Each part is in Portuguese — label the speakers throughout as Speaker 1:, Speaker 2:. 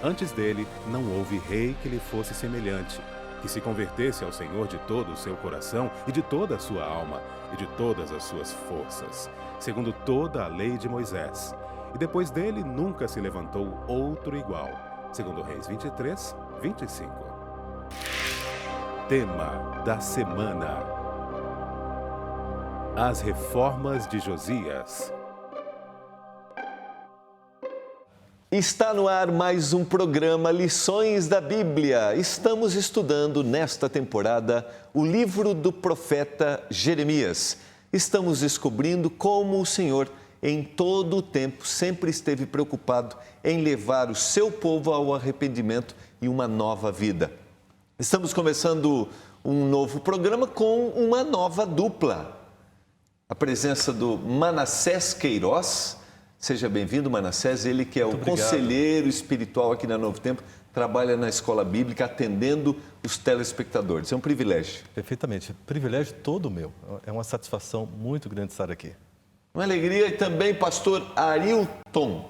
Speaker 1: Antes dele, não houve rei que lhe fosse semelhante, que se convertesse ao Senhor de todo o seu coração e de toda a sua alma e de todas as suas forças, segundo toda a lei de Moisés. E depois dele nunca se levantou outro igual, segundo Reis 23, 25. Tema da semana: as reformas de Josias.
Speaker 2: Está no ar mais um programa Lições da Bíblia. Estamos estudando nesta temporada o livro do profeta Jeremias. Estamos descobrindo como o Senhor, em todo o tempo, sempre esteve preocupado em levar o seu povo ao arrependimento e uma nova vida. Estamos começando um novo programa com uma nova dupla. A presença do Manassés Queiroz. Seja bem-vindo, Manassés, ele que é o conselheiro espiritual aqui na Novo Tempo, trabalha na Escola Bíblica atendendo os telespectadores. É um privilégio.
Speaker 3: Perfeitamente. Privilégio todo meu. É uma satisfação muito grande estar aqui.
Speaker 2: Uma alegria. E também pastor Arilton.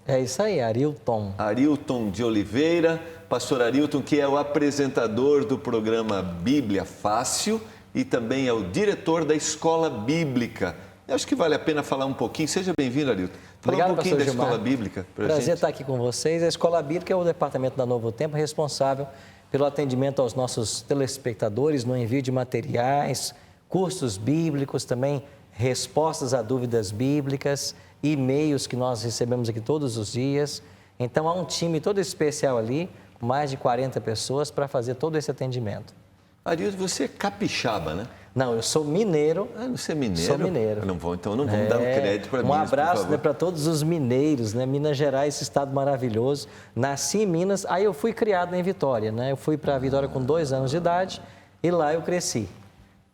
Speaker 4: É isso aí, Arilton.
Speaker 2: Arilton de Oliveira. Pastor Arilton, que é o apresentador do programa Bíblia Fácil e também é o diretor da Escola Bíblica. Eu acho que vale a pena falar um pouquinho. Seja bem-vindo, Arilton. Fala um pouquinho da Escola Bíblica para a gente.
Speaker 4: Prazer estar aqui com vocês. A Escola Bíblica é o departamento da Novo Tempo responsável pelo atendimento aos nossos telespectadores no envio de materiais, cursos bíblicos, também respostas a dúvidas bíblicas, e-mails que nós recebemos aqui todos os dias. Então, há um time todo especial ali, com mais de 40 pessoas, para fazer todo esse atendimento.
Speaker 2: Arilton, você é capixaba, né?
Speaker 4: Não, eu sou mineiro.
Speaker 2: Ah, você é mineiro?
Speaker 4: Sou mineiro.
Speaker 2: Não vamos dar um crédito para mim.
Speaker 4: Um abraço, né, para todos os mineiros, né? Minas Gerais, esse estado maravilhoso. Nasci em Minas, aí eu fui criado em Vitória, né? Eu fui para Vitória com 2 anos de idade e lá eu cresci.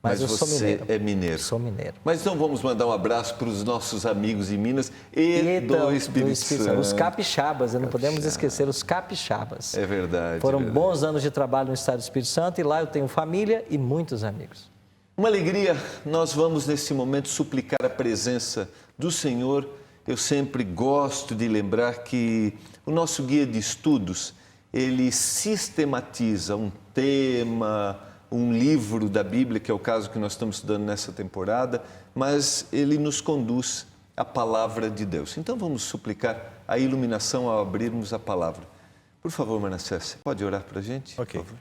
Speaker 2: Mas
Speaker 4: eu sou mineiro.
Speaker 2: Você é mineiro?
Speaker 4: Sou mineiro.
Speaker 2: Mas então vamos mandar um abraço para os nossos amigos em Minas e do Espírito Santo.
Speaker 4: Os capixabas, não podemos esquecer os capixabas.
Speaker 2: É verdade.
Speaker 4: Foram bons anos de trabalho no estado do Espírito Santo e lá eu tenho família e muitos amigos.
Speaker 2: Uma alegria, nós vamos nesse momento suplicar a presença do Senhor. Eu sempre gosto de lembrar que o nosso guia de estudos, ele sistematiza um tema, um livro da Bíblia, que é o caso que nós estamos estudando nessa temporada, mas ele nos conduz à palavra de Deus. Então vamos suplicar a iluminação ao abrirmos a palavra. Por favor, Manassés, você pode orar para a gente?
Speaker 3: Ok.
Speaker 2: Por favor.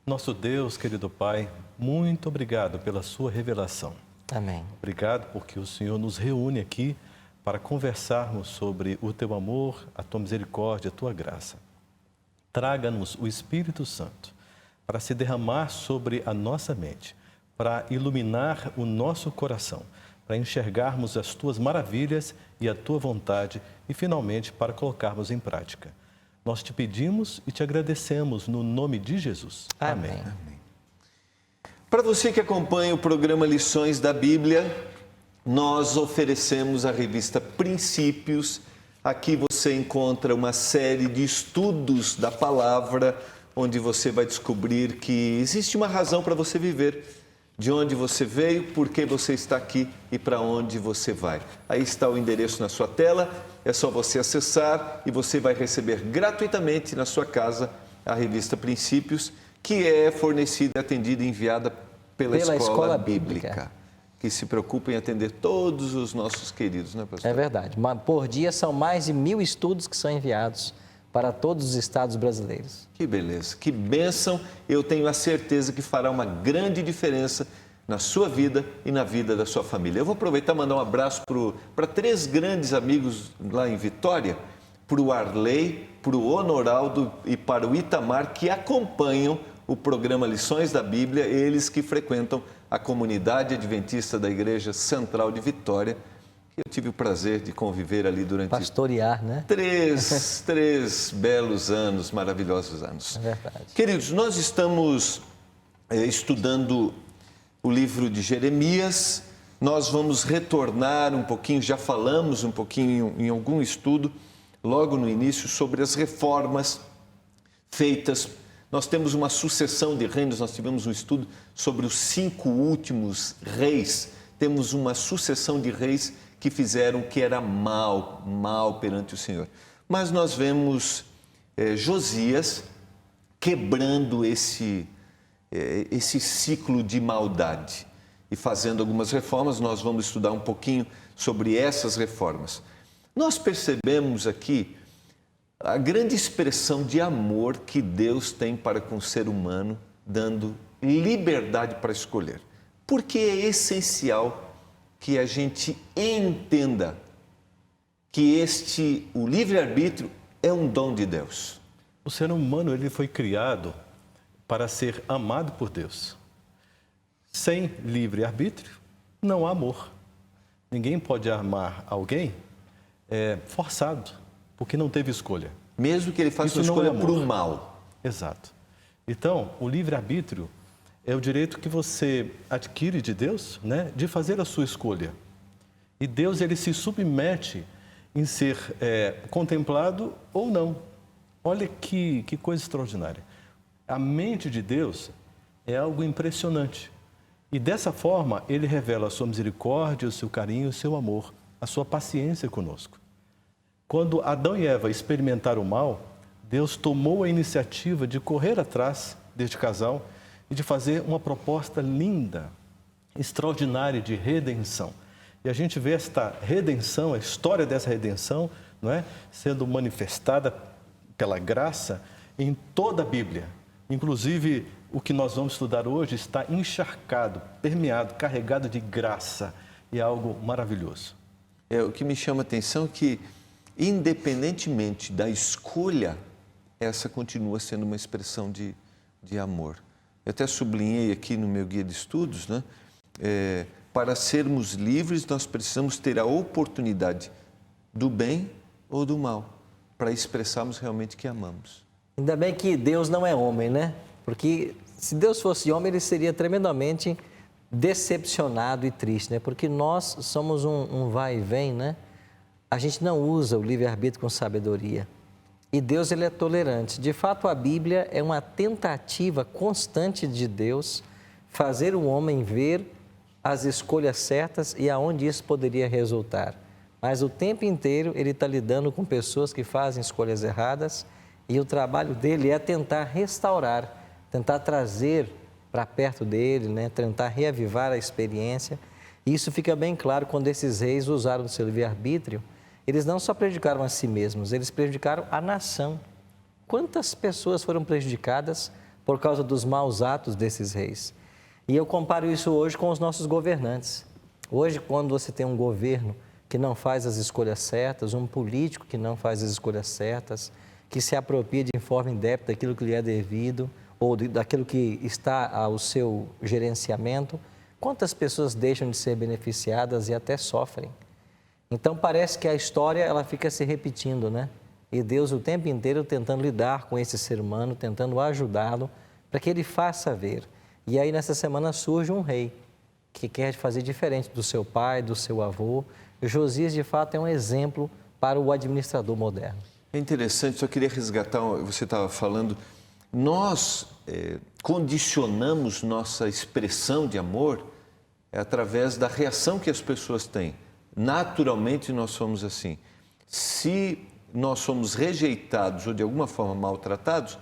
Speaker 3: Nosso Deus, querido Pai, muito obrigado pela sua revelação.
Speaker 4: Amém.
Speaker 3: Obrigado porque o Senhor nos reúne aqui para conversarmos sobre o teu amor, a tua misericórdia, a tua graça. Traga-nos o Espírito Santo para se derramar sobre a nossa mente, para iluminar o nosso coração, para enxergarmos as tuas maravilhas e a tua vontade e, finalmente, para colocarmos em prática. Nós te pedimos e te agradecemos no nome de Jesus.
Speaker 4: Amém.
Speaker 2: Amém. Para você que acompanha o programa Lições da Bíblia, nós oferecemos a revista Princípios. Aqui você encontra uma série de estudos da palavra, onde você vai descobrir que existe uma razão para você viver. De onde você veio, por que você está aqui e para onde você vai. Aí está o endereço na sua tela, é só você acessar e você vai receber gratuitamente na sua casa a revista Princípios, que é fornecida, atendida e enviada pela Escola Bíblica, que se preocupa em atender todos os nossos queridos, né, pastor?
Speaker 4: É verdade. Por dia são mais de 1000 estudos que são enviados para todos os estados brasileiros.
Speaker 2: Que beleza, que bênção. Eu tenho a certeza que fará uma grande diferença na sua vida e na vida da sua família. Eu vou aproveitar e mandar um abraço para 3 grandes amigos lá em Vitória, para o Arley, para o Honoraldo e para o Itamar, que acompanham o programa Lições da Bíblia, eles que frequentam a comunidade adventista da Igreja Central de Vitória. Eu tive o prazer de conviver ali durante...
Speaker 4: Pastorear, né?
Speaker 2: três belos anos, maravilhosos anos.
Speaker 4: É verdade.
Speaker 2: Queridos, nós estamos estudando o livro de Jeremias. Nós vamos retornar um pouquinho, já falamos um pouquinho em algum estudo, logo no início, sobre as reformas feitas. Nós temos uma sucessão de reinos, nós tivemos um estudo sobre os 5 últimos reis. Temos uma sucessão de reis que fizeram o que era mal perante o Senhor. Mas nós vemos Josias quebrando esse ciclo de maldade e fazendo algumas reformas. Nós vamos estudar um pouquinho sobre essas reformas. Nós percebemos aqui a grande expressão de amor que Deus tem para com o ser humano, dando liberdade para escolher. Porque é essencial que a gente entenda que o livre-arbítrio é um dom de Deus.
Speaker 3: O ser humano ele foi criado para ser amado por Deus. Sem livre-arbítrio, não há amor. Ninguém pode amar alguém forçado, porque não teve escolha.
Speaker 2: Mesmo que ele faça uma escolha para o mal.
Speaker 3: Exato. Então, o livre-arbítrio é o direito que você adquire de Deus, né, de fazer a sua escolha. E Deus ele se submete em ser contemplado ou não. Olha que coisa extraordinária. A mente de Deus é algo impressionante. E dessa forma, ele revela a sua misericórdia, o seu carinho, o seu amor, a sua paciência conosco. Quando Adão e Eva experimentaram o mal, Deus tomou a iniciativa de correr atrás deste casal e de fazer uma proposta linda, extraordinária de redenção. E a gente vê esta redenção, a história dessa redenção, não é, sendo manifestada pela graça em toda a Bíblia. Inclusive, o que nós vamos estudar hoje está encharcado, permeado, carregado de graça. E é algo maravilhoso.
Speaker 2: O que me chama a atenção é que, independentemente da escolha, essa continua sendo uma expressão de amor. Eu até sublinhei aqui no meu guia de estudos, né? Para sermos livres, nós precisamos ter a oportunidade do bem ou do mal, para expressarmos realmente que amamos.
Speaker 4: Ainda bem que Deus não é homem, né? Porque se Deus fosse homem, ele seria tremendamente decepcionado e triste, né? Porque nós somos um vai e vem, né? A gente não usa o livre-arbítrio com sabedoria. E Deus, ele é tolerante. De fato, a Bíblia é uma tentativa constante de Deus fazer o homem ver as escolhas certas e aonde isso poderia resultar. Mas o tempo inteiro ele está lidando com pessoas que fazem escolhas erradas e o trabalho dele é tentar restaurar, tentar trazer para perto dele, né? Tentar reavivar a experiência. E isso fica bem claro quando esses reis usaram o seu livre-arbítrio. Eles não só prejudicaram a si mesmos, eles prejudicaram a nação. Quantas pessoas foram prejudicadas por causa dos maus atos desses reis? E eu comparo isso hoje com os nossos governantes. Hoje, quando você tem um governo que não faz as escolhas certas, um político que não faz as escolhas certas, que se apropria de forma indébita daquilo que lhe é devido ou daquilo que está ao seu gerenciamento, quantas pessoas deixam de ser beneficiadas e até sofrem? Então, parece que a história ela fica se repetindo, né? E Deus o tempo inteiro tentando lidar com esse ser humano, tentando ajudá-lo para que ele faça ver. E aí, nessa semana, surge um rei que quer fazer diferente do seu pai, do seu avô. Josias, de fato, é um exemplo para o administrador moderno.
Speaker 2: É interessante, só queria resgatar, você estava falando, nós condicionamos nossa expressão de amor através da reação que as pessoas têm. Naturalmente, nós somos assim. Se nós somos rejeitados ou de alguma forma maltratados,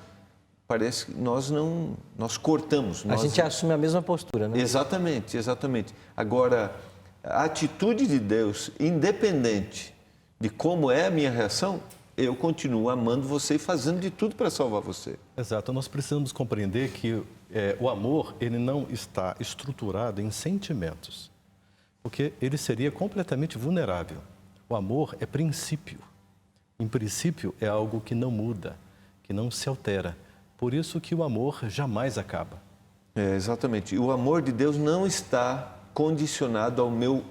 Speaker 2: parece que nós cortamos.
Speaker 4: A gente assume a mesma postura, né?
Speaker 2: Exatamente, exatamente. Agora, a atitude de Deus, independente de como é a minha reação, eu continuo amando você e fazendo de tudo para salvar você.
Speaker 3: Exato. Nós precisamos compreender que o amor ele não está estruturado em sentimentos, porque ele seria completamente vulnerável. O amor é princípio. Em princípio, é algo que não muda, que não se altera. Por isso que o amor jamais acaba.
Speaker 2: Exatamente. E o amor de Deus não está condicionado ao meu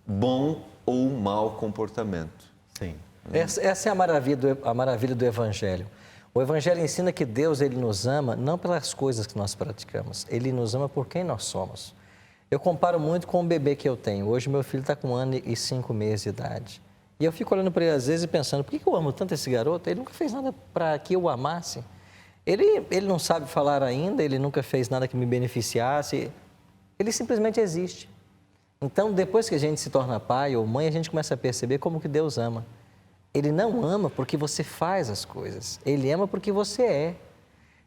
Speaker 2: bom ou mau comportamento.
Speaker 3: Sim.
Speaker 4: Essa é a maravilha do Evangelho. O Evangelho ensina que Deus ele nos ama não pelas coisas que nós praticamos, Ele nos ama por quem nós somos. Eu comparo muito com o bebê que eu tenho. Hoje meu filho está com 1 ano e 5 meses de idade. E eu fico olhando para ele às vezes e pensando, por que eu amo tanto esse garoto? Ele nunca fez nada para que eu o amasse. Ele não sabe falar ainda, ele nunca fez nada que me beneficiasse. Ele simplesmente existe. Então, depois que a gente se torna pai ou mãe, a gente começa a perceber como que Deus ama. Ele não ama porque você faz as coisas. Ele ama porque você é.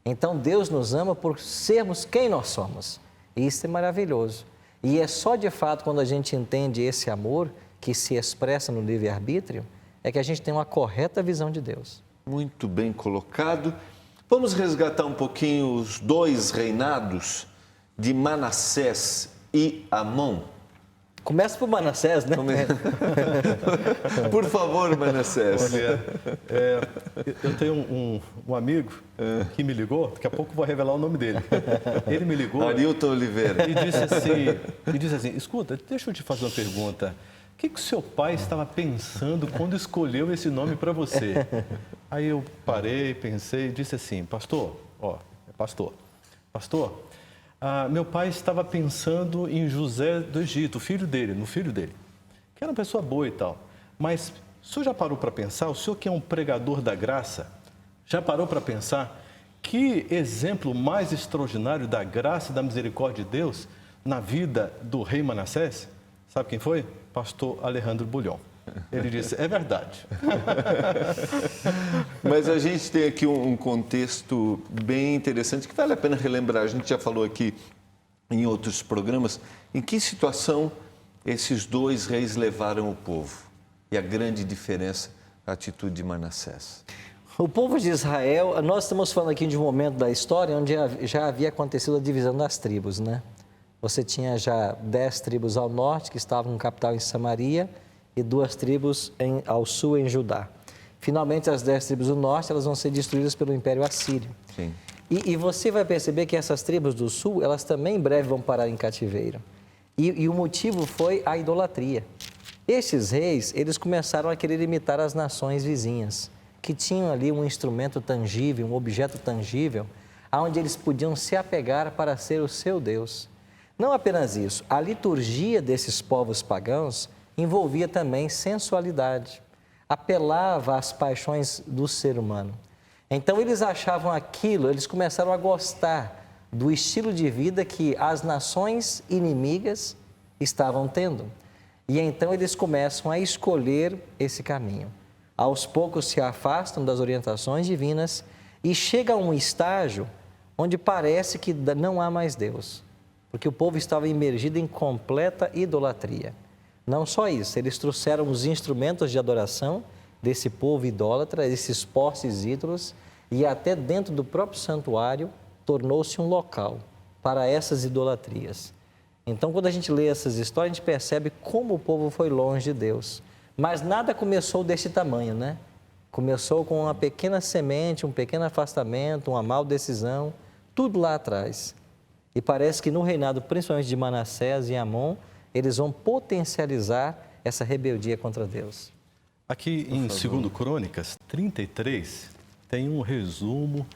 Speaker 4: Então, Deus nos ama por sermos quem nós somos. E isso é maravilhoso. E é só de fato quando a gente entende esse amor que se expressa no livre-arbítrio, é que a gente tem uma correta visão de Deus.
Speaker 2: Muito bem colocado. Vamos resgatar um pouquinho os dois reinados de Manassés e Amon.
Speaker 4: Começa por Manassés, né?
Speaker 2: Por favor, Manassés.
Speaker 3: Olha, eu tenho um amigo que me ligou, daqui a pouco eu vou revelar o nome dele. Ele me ligou
Speaker 2: Arilton Oliveira.
Speaker 3: e disse assim, escuta, deixa eu te fazer uma pergunta. O que o seu pai estava pensando quando escolheu esse nome para você? Aí eu parei, pensei e disse assim, pastor, meu pai estava pensando em José do Egito, no filho dele, que era uma pessoa boa e tal. Mas o senhor já parou para pensar, o senhor que é um pregador da graça, já parou para pensar que exemplo mais extraordinário da graça e da misericórdia de Deus na vida do rei Manassés? Sabe quem foi? Pastor Alejandro Bulhon. Ele disse, é verdade.
Speaker 2: Mas a gente tem aqui um contexto bem interessante que vale a pena relembrar. A gente já falou aqui em outros programas em que situação esses dois reis levaram o povo e a grande diferença da atitude de Manassés.
Speaker 4: O povo de Israel, nós estamos falando aqui de um momento da história onde já havia acontecido a divisão das tribos, né? Você tinha já 10 tribos ao norte que estavam com capital em Samaria e 2 tribos ao sul em Judá. Finalmente, as 10 tribos do norte elas vão ser destruídas pelo Império Assírio.
Speaker 2: Sim.
Speaker 4: E você vai perceber que essas tribos do sul, elas também em breve vão parar em cativeiro. E o motivo foi a idolatria. Estes reis, eles começaram a querer imitar as nações vizinhas, que tinham ali um instrumento tangível, um objeto tangível, aonde eles podiam se apegar para ser o seu Deus. Não apenas isso, a liturgia desses povos pagãos envolvia também sensualidade, apelava às paixões do ser humano. Então eles achavam aquilo, eles começaram a gostar do estilo de vida que as nações inimigas estavam tendo. E então eles começam a escolher esse caminho. Aos poucos se afastam das orientações divinas e chega a um estágio onde parece que não há mais Deus, porque o povo estava imergido em completa idolatria. Não só isso, eles trouxeram os instrumentos de adoração desse povo idólatra, esses postes ídolos, e até dentro do próprio santuário tornou-se um local para essas idolatrias. Então, quando a gente lê essas histórias, a gente percebe como o povo foi longe de Deus. Mas nada começou desse tamanho, né? Começou com uma pequena semente, um pequeno afastamento, uma mal decisão, tudo lá atrás. E parece que no reinado, principalmente de Manassés e Amon, eles vão potencializar essa rebeldia contra Deus.
Speaker 3: Aqui em 2 Crônicas 33, tem um resumo,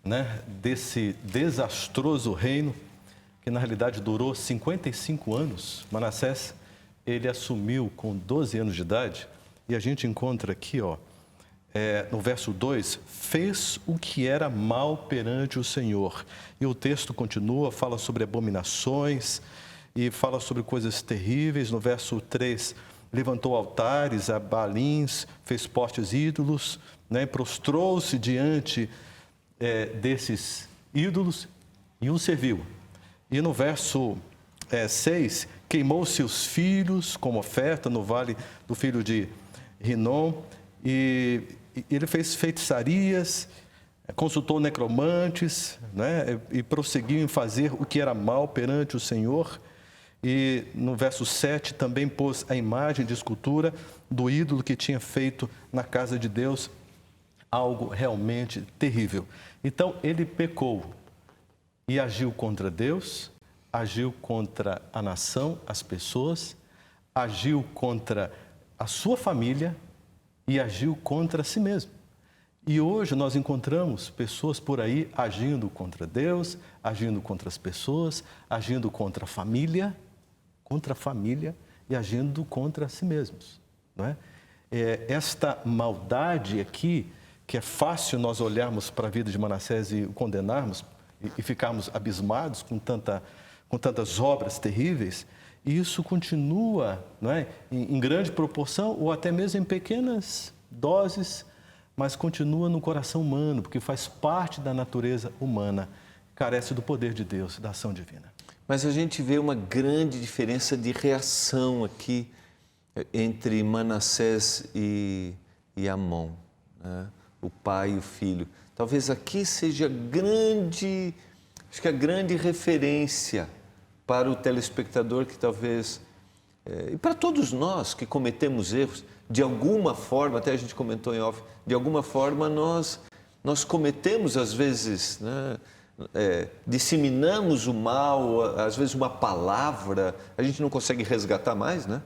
Speaker 3: né, desse desastroso reino, que na realidade durou 55 anos. Manassés, ele assumiu com 12 anos de idade, e a gente encontra aqui, no verso 2, fez o que era mal perante o Senhor. E o texto continua, fala sobre abominações e fala sobre coisas terríveis. No verso 3, levantou altares a Baalins, fez postes ídolos, né, prostrou-se diante desses ídolos e os serviu. E no verso 6, queimou seus filhos como oferta no vale do filho de Rinom, e ele fez feitiçarias, consultou necromantes, né, e prosseguiu em fazer o que era mal perante o Senhor. E no verso 7 também pôs a imagem de escultura do ídolo que tinha feito na casa de Deus, algo realmente terrível. Então ele pecou e agiu contra Deus, agiu contra a nação, as pessoas, agiu contra a sua família e agiu contra si mesmo. E hoje nós encontramos pessoas por aí agindo contra Deus, agindo contra as pessoas, agindo contra a família e agindo contra si mesmos, não é? Esta maldade aqui, que é fácil nós olharmos para a vida de Manassés e o condenarmos e ficarmos abismados com tantas obras terríveis, e isso continua, não é, em grande proporção ou até mesmo em pequenas doses, mas continua no coração humano, porque faz parte da natureza humana, carece do poder de Deus, da ação divina.
Speaker 2: Mas a gente vê uma grande diferença de reação aqui entre Manassés e Amon, né? O pai e o filho. Talvez aqui seja a grande referência para o telespectador que talvez, e para todos nós que cometemos erros, de alguma forma, até a gente comentou em off, de alguma forma nós cometemos às vezes, né, disseminamos o mal, às vezes uma palavra, a gente não consegue resgatar mais, né?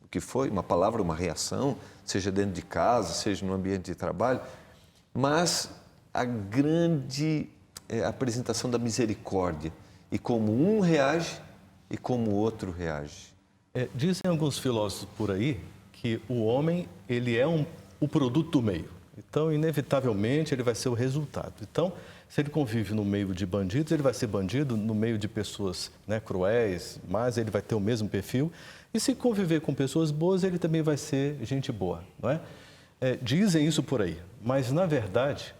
Speaker 2: O que foi, uma palavra, uma reação, seja dentro de casa, seja no ambiente de trabalho, mas a grande apresentação da misericórdia e como um reage e como o outro reage.
Speaker 3: Dizem alguns filósofos por aí que o homem ele é o produto do meio. Então, inevitavelmente, ele vai ser o resultado. Então, se ele convive no meio de bandidos, ele vai ser bandido, no meio de pessoas, né, cruéis, mas ele vai ter o mesmo perfil. E se conviver com pessoas boas, ele também vai ser gente boa, não é? Dizem isso por aí, mas, na verdade,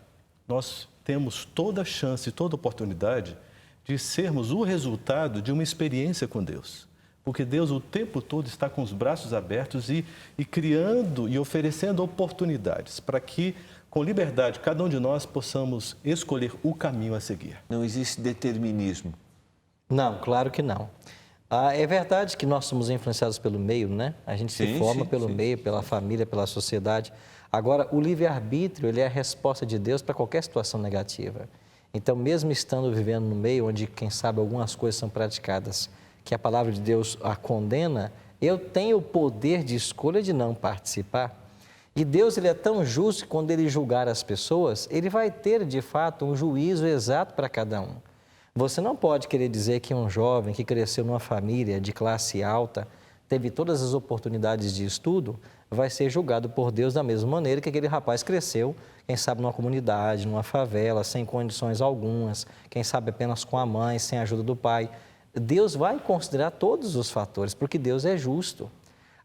Speaker 3: nós temos toda a chance, toda a oportunidade de sermos o resultado de uma experiência com Deus. Porque Deus o tempo todo está com os braços abertos e criando e oferecendo oportunidades para que, com liberdade, cada um de nós possamos escolher o caminho a seguir.
Speaker 2: Não existe determinismo.
Speaker 4: Não, claro que não. É verdade que nós somos influenciados pelo meio, né? A gente se forma pelo meio, pela família, pela sociedade. Agora, o livre-arbítrio, ele é a resposta de Deus para qualquer situação negativa. Então, mesmo estando vivendo no meio onde, quem sabe, algumas coisas são praticadas que a palavra de Deus a condena, eu tenho o poder de escolha de não participar. E Deus, ele é tão justo que quando ele julgar as pessoas, ele vai ter, de fato, um juízo exato para cada um. Você não pode querer dizer que um jovem que cresceu numa família de classe alta, teve todas as oportunidades de estudo, vai ser julgado por Deus da mesma maneira que aquele rapaz cresceu, quem sabe numa comunidade, numa favela, sem condições algumas, quem sabe apenas com a mãe, sem a ajuda do pai. Deus vai considerar todos os fatores, porque Deus é justo.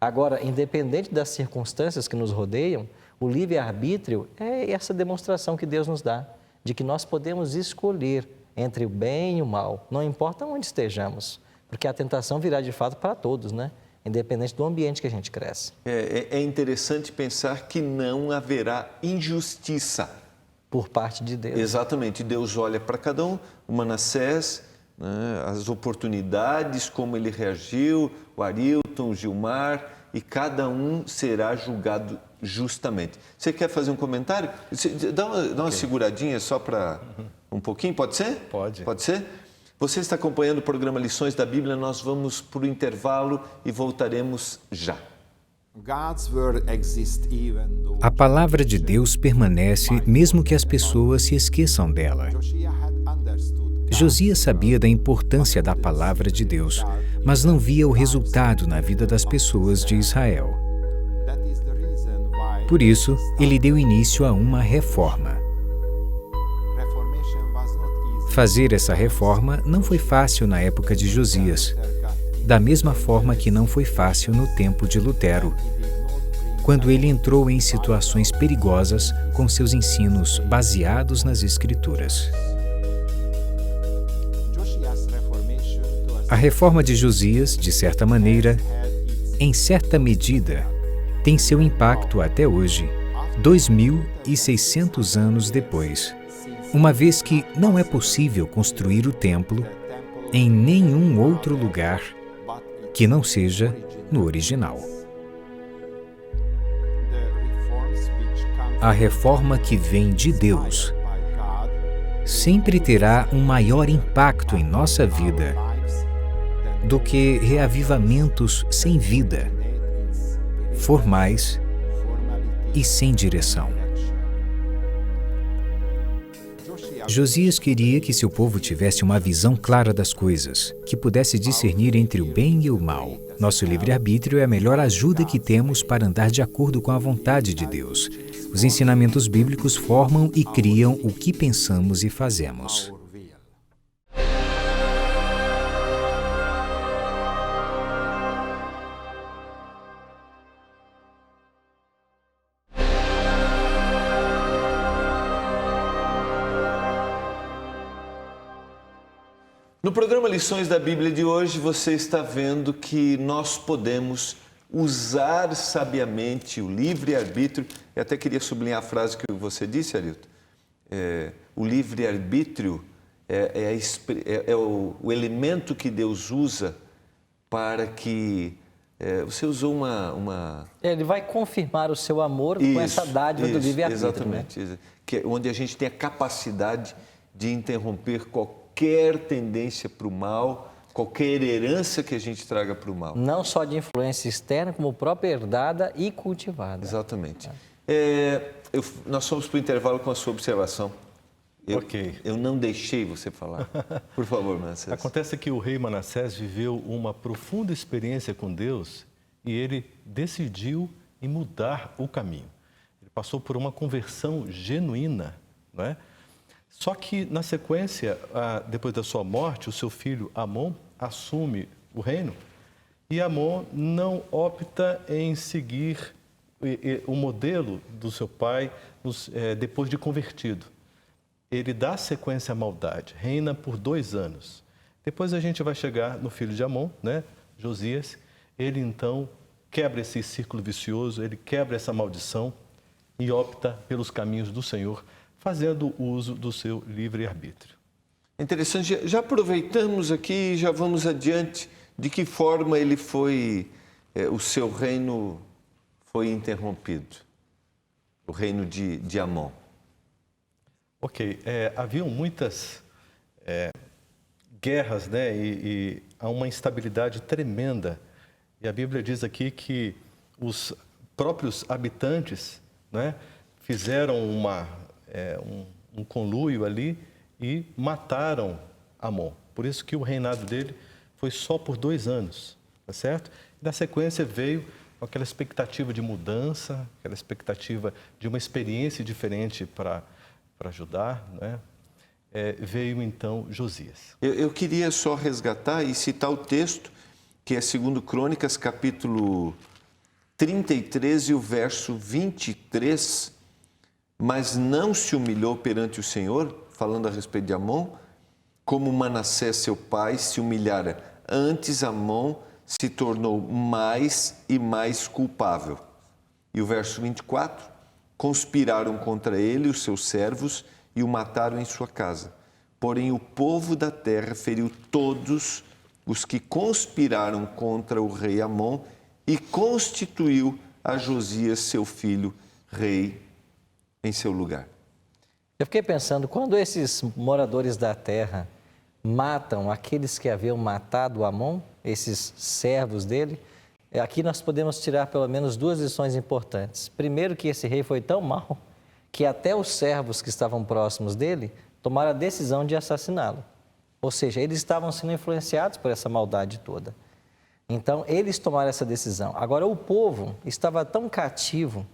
Speaker 4: Agora, independente das circunstâncias que nos rodeiam, o livre-arbítrio é essa demonstração que Deus nos dá, de que nós podemos escolher entre o bem e o mal, não importa onde estejamos, porque a tentação virá de fato para todos, né? Independente do ambiente que a gente cresce.
Speaker 2: É interessante pensar que não haverá injustiça.
Speaker 4: Por parte de Deus.
Speaker 2: Exatamente. Deus olha para cada um, o Manassés, né, as oportunidades, como ele reagiu, o Arilton, o Gilmar, e cada um será julgado justamente. Você quer fazer um comentário? Dá uma seguradinha só para um pouquinho, pode ser?
Speaker 3: Pode.
Speaker 2: Pode ser? Você está acompanhando o programa Lições da Bíblia, nós vamos para o intervalo e voltaremos já.
Speaker 5: A palavra de Deus permanece mesmo que as pessoas se esqueçam dela. Josias sabia da importância da palavra de Deus, mas não via o resultado na vida das pessoas de Israel. Por isso, ele deu início a uma reforma. Fazer essa reforma não foi fácil na época de Josias, da mesma forma que não foi fácil no tempo de Lutero, quando ele entrou em situações perigosas com seus ensinos baseados nas Escrituras. A reforma de Josias, de certa maneira, em certa medida, tem seu impacto até hoje, 2.600 anos depois, uma vez que não é possível construir o templo em nenhum outro lugar que não seja no original. A reforma que vem de Deus sempre terá um maior impacto em nossa vida do que reavivamentos sem vida, formais e sem direção. Josias queria que seu povo tivesse uma visão clara das coisas, que pudesse discernir entre o bem e o mal. Nosso livre-arbítrio é a melhor ajuda que temos para andar de acordo com a vontade de Deus. Os ensinamentos bíblicos formam e criam o que pensamos e fazemos.
Speaker 2: No programa Lições da Bíblia de hoje, você está vendo que nós podemos usar sabiamente o livre-arbítrio. Eu até queria sublinhar a frase que você disse, Arilton. O livre-arbítrio é o elemento que Deus usa para que... você usou uma...
Speaker 4: Ele vai confirmar o seu amor com essa dádiva do livre-arbítrio.
Speaker 2: Exatamente.
Speaker 4: Né?
Speaker 2: Onde a gente tem a capacidade de interromper qualquer tendência para o mal, qualquer herança que a gente traga para o mal.
Speaker 4: Não só de influência externa, como própria herdada e cultivada.
Speaker 2: Exatamente. Nós fomos para o intervalo com a sua observação. Eu não deixei você falar. Por favor, Manassés.
Speaker 3: Acontece que o rei Manassés viveu uma profunda experiência com Deus e ele decidiu em mudar o caminho. Ele passou por uma conversão genuína, não é? Só que, na sequência, depois da sua morte, o seu filho Amon assume o reino e Amon não opta em seguir o modelo do seu pai depois de convertido. Ele dá sequência à maldade, reina por 2 anos. Depois a gente vai chegar no filho de Amon, né, Josias. Ele, então, quebra esse círculo vicioso, ele quebra essa maldição e opta pelos caminhos do Senhor, fazendo uso do seu livre-arbítrio.
Speaker 2: Interessante. Já aproveitamos aqui e já vamos adiante. De que forma ele o seu reino foi interrompido? O reino de Amon.
Speaker 3: Ok. Haviam muitas guerras, né? E há uma instabilidade tremenda. E a Bíblia diz aqui que os próprios habitantes, né, fizeram um conluio ali e mataram Amon. Por isso que o reinado dele foi só por 2 anos, tá certo? E na sequência veio aquela expectativa de mudança, aquela expectativa de uma experiência diferente para Judá, né? Veio então Josias.
Speaker 2: Eu queria só resgatar e citar o texto, que é 2 Crônicas, capítulo 33 e o verso 23. Mas não se humilhou perante o Senhor, falando a respeito de Amon, como Manassés, seu pai, se humilhara. Antes, Amon se tornou mais e mais culpável. E o verso 24, conspiraram contra ele os seus servos e o mataram em sua casa. Porém, o povo da terra feriu todos os que conspiraram contra o rei Amon e constituiu a Josias, seu filho, rei em seu lugar.
Speaker 4: Eu fiquei pensando, quando esses moradores da terra matam aqueles que haviam matado Amon, esses servos dele, aqui nós podemos tirar pelo menos 2 lições importantes. Primeiro, que esse rei foi tão mau que até os servos que estavam próximos dele tomaram a decisão de assassiná-lo. Ou seja, eles estavam sendo influenciados por essa maldade toda. Então, eles tomaram essa decisão. Agora, o povo estava tão cativo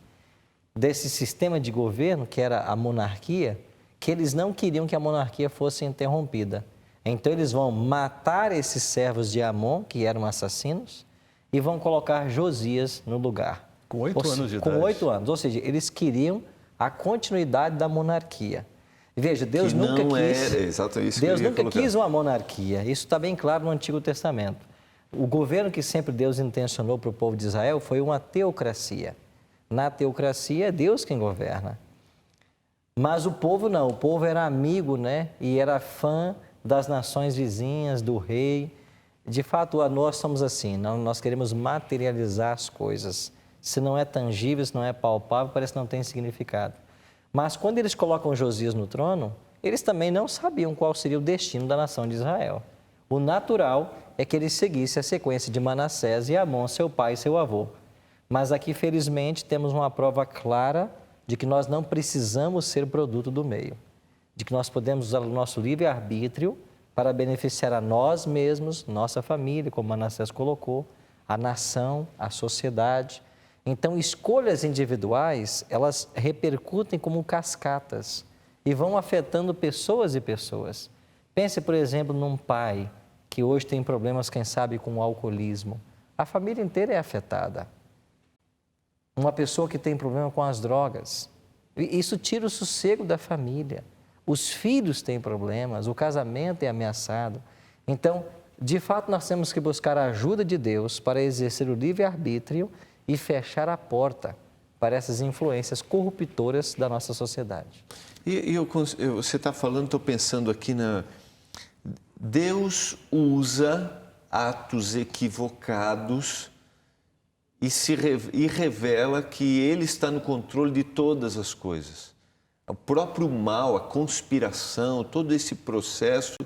Speaker 4: desse sistema de governo, que era a monarquia, que eles não queriam que a monarquia fosse interrompida. Então, eles vão matar esses servos de Amon, que eram assassinos, e vão colocar Josias no lugar.
Speaker 3: Com 8 anos de idade.
Speaker 4: Com 8 anos. Ou seja, eles queriam a continuidade da monarquia. Veja, Deus nunca quis uma monarquia. Isso está bem claro no Antigo Testamento. O governo que sempre Deus intencionou para o povo de Israel foi uma teocracia. Na teocracia, é Deus quem governa. Mas o povo não, o povo era amigo, né? E era fã das nações vizinhas, do rei. De fato, nós somos assim, nós queremos materializar as coisas. Se não é tangível, se não é palpável, parece que não tem significado. Mas quando eles colocam Josias no trono, eles também não sabiam qual seria o destino da nação de Israel. O natural é que ele seguisse a sequência de Manassés e Amon, seu pai e seu avô. Mas aqui, felizmente, temos uma prova clara de que nós não precisamos ser produto do meio, de que nós podemos usar o nosso livre-arbítrio para beneficiar a nós mesmos, nossa família, como Manassés colocou, a nação, a sociedade. Então, escolhas individuais, elas repercutem como cascatas e vão afetando pessoas e pessoas. Pense, por exemplo, num pai que hoje tem problemas, quem sabe, com o alcoolismo. A família inteira é afetada. Uma pessoa que tem problema com as drogas. Isso tira o sossego da família. Os filhos têm problemas, o casamento é ameaçado. Então, de fato, nós temos que buscar a ajuda de Deus para exercer o livre-arbítrio e fechar a porta para essas influências corruptoras da nossa sociedade.
Speaker 2: Você está falando, estou pensando aqui Deus usa atos equivocados e revela que Ele está no controle de todas as coisas. O próprio mal, a conspiração, todo esse processo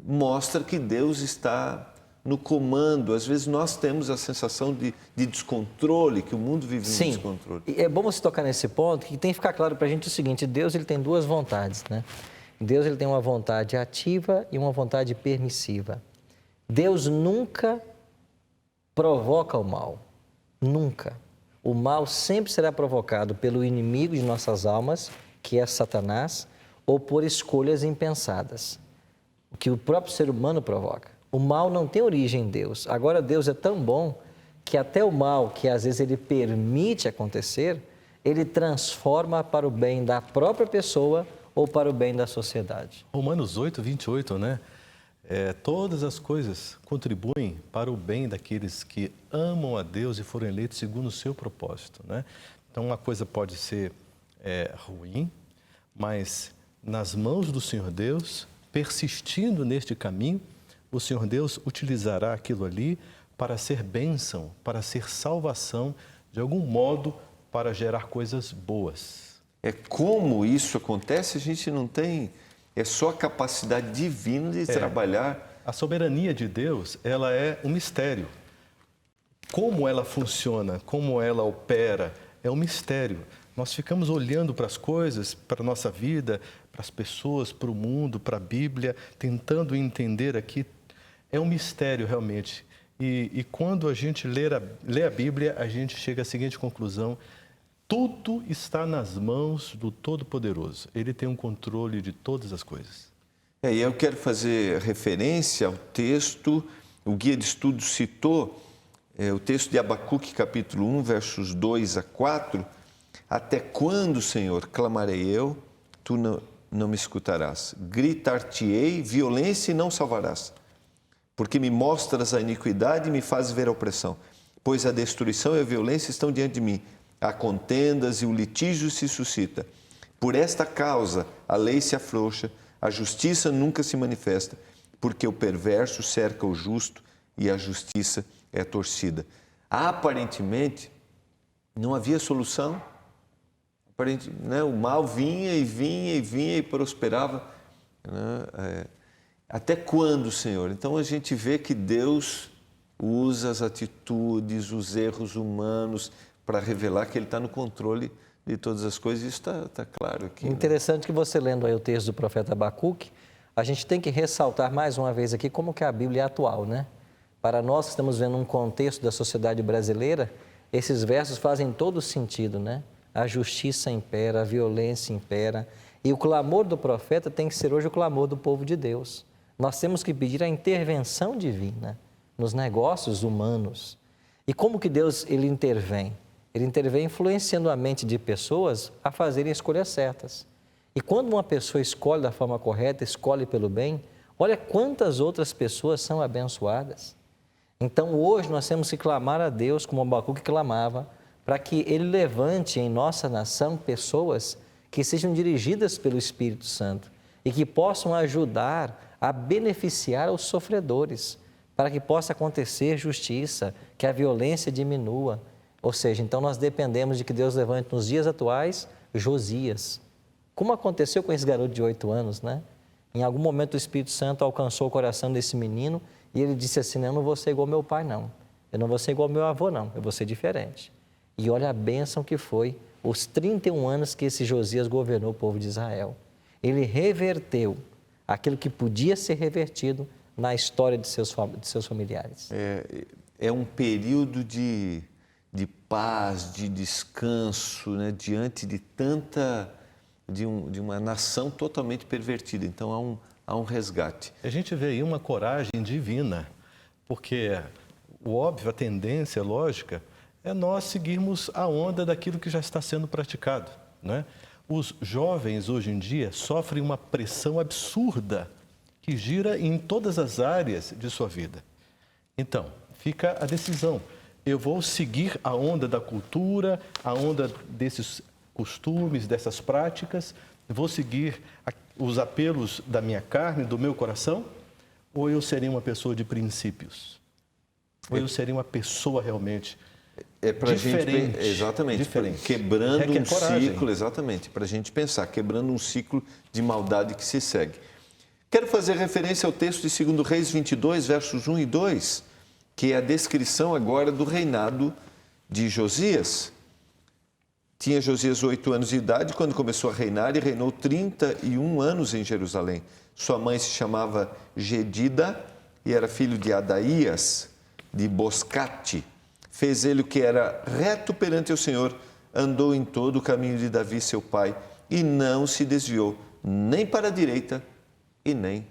Speaker 2: mostra que Deus está no comando. Às vezes nós temos a sensação de descontrole, que o mundo vive em descontrole.
Speaker 4: E é bom você tocar nesse ponto, que tem que ficar claro para a gente o seguinte: Deus ele tem duas vontades, né? Deus ele tem uma vontade ativa e uma vontade permissiva. Deus nunca provoca o mal, nunca. O mal sempre será provocado pelo inimigo de nossas almas, que é Satanás, ou por escolhas impensadas, o que o próprio ser humano provoca. O mal não tem origem em Deus. Agora, Deus é tão bom que até o mal, que às vezes ele permite acontecer, ele transforma para o bem da própria pessoa ou para o bem da sociedade.
Speaker 3: Romanos 8, 28, né? Todas as coisas contribuem para o bem daqueles que amam a Deus e foram eleitos segundo o seu propósito, né? Então, uma coisa pode ser ruim, mas nas mãos do Senhor Deus, persistindo neste caminho, o Senhor Deus utilizará aquilo ali para ser bênção, para ser salvação, de algum modo, para gerar coisas boas.
Speaker 2: Como isso acontece, a gente não tem... É só a capacidade divina de trabalhar.
Speaker 3: A soberania de Deus, ela é um mistério. Como ela funciona, como ela opera, é um mistério. Nós ficamos olhando para as coisas, para a nossa vida, para as pessoas, para o mundo, para a Bíblia, tentando entender aqui. É um mistério, realmente. E quando a gente lê a Bíblia, a gente chega à seguinte conclusão: tudo está nas mãos do Todo-Poderoso. Ele tem um controle de todas as coisas.
Speaker 2: E eu quero fazer referência ao texto, o Guia de Estudos citou, o texto de Abacuque, capítulo 1, versos 2 a 4. Até quando, Senhor, clamarei eu, tu não me escutarás. Gritar-te-ei violência e não salvarás. Porque me mostras a iniquidade e me fazes ver a opressão. Pois a destruição e a violência estão diante de mim. Há contendas e o litígio se suscita. Por esta causa a lei se afrouxa, a justiça nunca se manifesta, porque o perverso cerca o justo e a justiça é torcida. Aparentemente, não havia solução. O mal vinha e vinha e vinha e prosperava. Até quando, Senhor? Então a gente vê que Deus usa as atitudes, os erros humanos para revelar que Ele está no controle de todas as coisas. Isso está claro aqui.
Speaker 4: Interessante que você lendo aí o texto do profeta Abacuque, a gente tem que ressaltar mais uma vez aqui como que a Bíblia é atual, né? Para nós que estamos vendo um contexto da sociedade brasileira, esses versos fazem todo sentido, né? A justiça impera, a violência impera, e o clamor do profeta tem que ser hoje o clamor do povo de Deus. Nós temos que pedir a intervenção divina nos negócios humanos. E como que Deus ele intervém? Ele intervém influenciando a mente de pessoas a fazerem escolhas certas. E quando uma pessoa escolhe da forma correta, escolhe pelo bem, olha quantas outras pessoas são abençoadas. Então hoje nós temos que clamar a Deus como Abacuque clamava, para que Ele levante em nossa nação pessoas que sejam dirigidas pelo Espírito Santo e que possam ajudar a beneficiar os sofredores, para que possa acontecer justiça, que a violência diminua. Ou seja, então nós dependemos de que Deus levante nos dias atuais Josias. Como aconteceu com esse garoto de 8 anos, né? Em algum momento o Espírito Santo alcançou o coração desse menino e ele disse assim: eu não vou ser igual ao meu pai, não. Eu não vou ser igual ao meu avô, não. Eu vou ser diferente. E olha a bênção que foi os 31 anos que esse Josias governou o povo de Israel. Ele reverteu aquilo que podia ser revertido na história de seus familiares.
Speaker 2: É um período de paz, de descanso, né? Diante de de uma nação totalmente pervertida. Então há um resgate.
Speaker 3: A gente vê aí uma coragem divina, porque o óbvio, a tendência lógica é nós seguirmos a onda daquilo que já está sendo praticado, né? Os jovens hoje em dia sofrem uma pressão absurda que gira em todas as áreas de sua vida. Então, fica a decisão. Eu vou seguir a onda da cultura, a onda desses costumes, dessas práticas, vou seguir os apelos da minha carne, do meu coração, ou eu serei uma pessoa de princípios? Ou eu serei uma pessoa realmente diferente?
Speaker 2: Exatamente,
Speaker 3: diferente.
Speaker 2: Quebrando
Speaker 3: Requer
Speaker 2: um
Speaker 3: coragem.
Speaker 2: ciclo, exatamente, para a gente pensar, quebrando um ciclo de maldade que se segue. Quero fazer referência ao texto de 2 Reis 22, versos 1 e 2, que é a descrição agora do reinado de Josias. Tinha Josias 8 anos de idade quando começou a reinar e reinou 31 anos em Jerusalém. Sua mãe se chamava Gedida e era filho de Adaías, de Boscate. Fez ele o que era reto perante o Senhor, andou em todo o caminho de Davi, seu pai, e não se desviou nem para a direita e nem